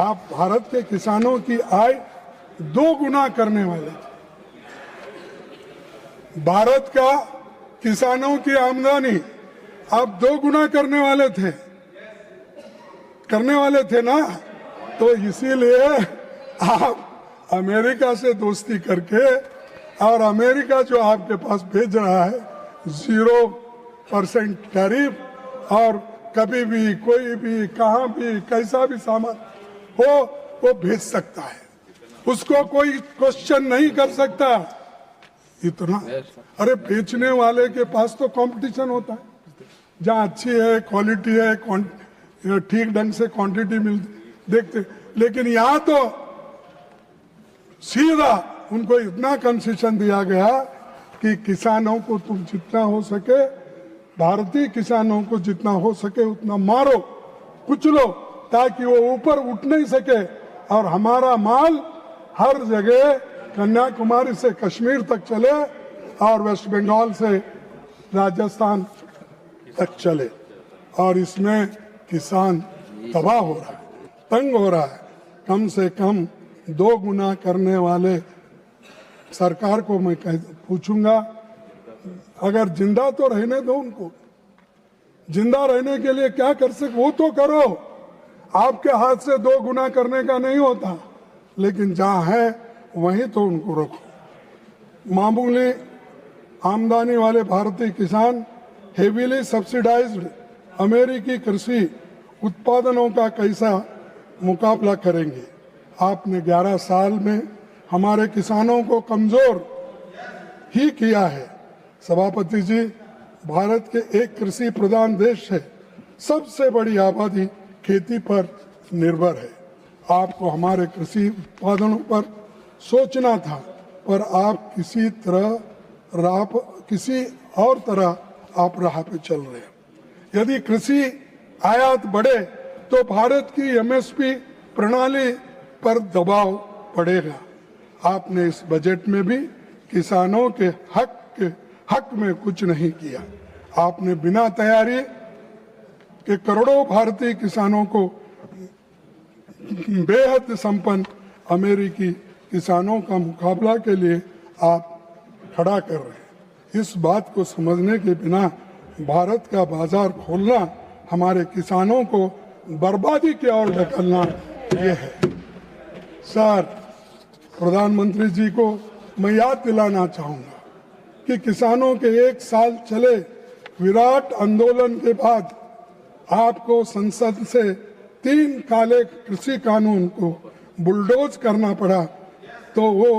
आप भारत के किसानों की आय 2 गुना करने वाले थे। भारत का किसानों की आमदनी आप 2 गुना करने वाले थे ना। तो इसीलिए आप अमेरिका से दोस्ती करके, और अमेरिका जो आपके पास भेज रहा है 0% टैरिफ, और कभी भी कोई भी कहाँ भी कैसा भी सामान हो वो भेज सकता है, उसको कोई क्वेश्चन नहीं कर सकता। इतना अरे बेचने वाले के पास तो कंपटीशन होता है, जहाँ अच्छी है, क्वालिटी है, ठीक ढंग से क्वांटिटी मिलती देखते, लेकिन यहाँ तो सीधा उनको इतना कंसेशन दिया गया कि किसानों को तुम जितना हो सके, भारतीय किसानों को जितना हो सके उतना मारो, कुचलो, ताकि वो ऊपर उठ नहीं सके, और हमारा माल हर जगह कन्याकुमारी से कश्मीर तक चले और वेस्ट बंगाल से राजस्थान तक चले। और इसमें किसान तबाह हो रहा है, तंग हो रहा है। कम से कम 2 गुना करने वाले सरकार को मैं पूछूंगा, अगर जिंदा तो रहने दो उनको, जिंदा रहने के लिए क्या कर सके वो तो करो। आपके हाथ से 2 गुना करने का नहीं होता, लेकिन जहां है वहीं तो उनको रखो। मामूली आमदनी वाले भारतीय किसान हेवीली सब्सिडाइज्ड अमेरिकी कृषि उत्पादनों का कैसा मुकाबला करेंगे। आपने 11 साल में हमारे किसानों को कमजोर ही किया है। सभापति जी, भारत के एक कृषि प्रधान देश है, सबसे बड़ी आबादी खेती पर निर्भर है। आपको हमारे कृषि उत्पादनों पर सोचना था, पर आप किसी और तरह आप राह पे चल रहे हैं। यदि कृषि आयात बढ़े तो भारत की एमएसपी प्रणाली पर दबाव पड़ेगा। आपने इस बजट में भी किसानों के हक में कुछ नहीं किया। आपने बिना तैयारी के करोड़ों भारतीय किसानों को बेहद संपन्न अमेरिकी किसानों का मुकाबला के लिए आप खड़ा कर रहे हैं। इस बात को समझने के बिना भारत का बाजार खोलना हमारे किसानों को बर्बादी की ओर ढकेलना ये है। सर, प्रधानमंत्री जी को मैं याद दिलाना चाहूंगा कि किसानों के 1 साल चले विराट आंदोलन के बाद आपको संसद से 3 काले कृषि कानून को बुलडोज करना पड़ा, तो वो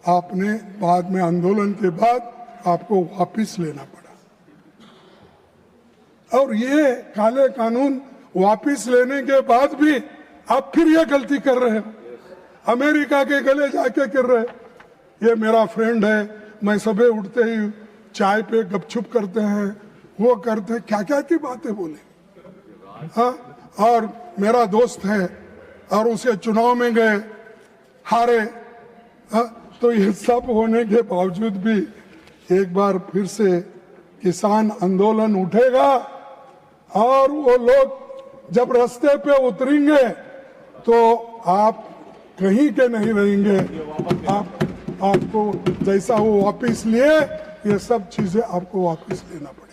आपने बाद में आंदोलन के बाद आपको वापस लेना पड़ा। और ये काले कानून वापस लेने के बाद भी आप फिर ये गलती कर रहे हो, अमेरिका के गले जाके कर रहे। ये मेरा फ्रेंड है, मैं सुबह उठते ही चाय पे गपछुप करते हैं, वो करते हैं, क्या क्या की बातें बोले। हाँ, और मेरा दोस्त है और उसे चुनाव में गए, हारे। हाँ, तो ये सब होने के बावजूद भी एक बार फिर से किसान आंदोलन उठेगा, और वो लोग जब रास्ते पे उतरेंगे तो आप कहीं के नहीं रहेंगे। आपको जैसा वो वापस लिए, ये सब चीजें आपको वापस लेना पड़ेगा।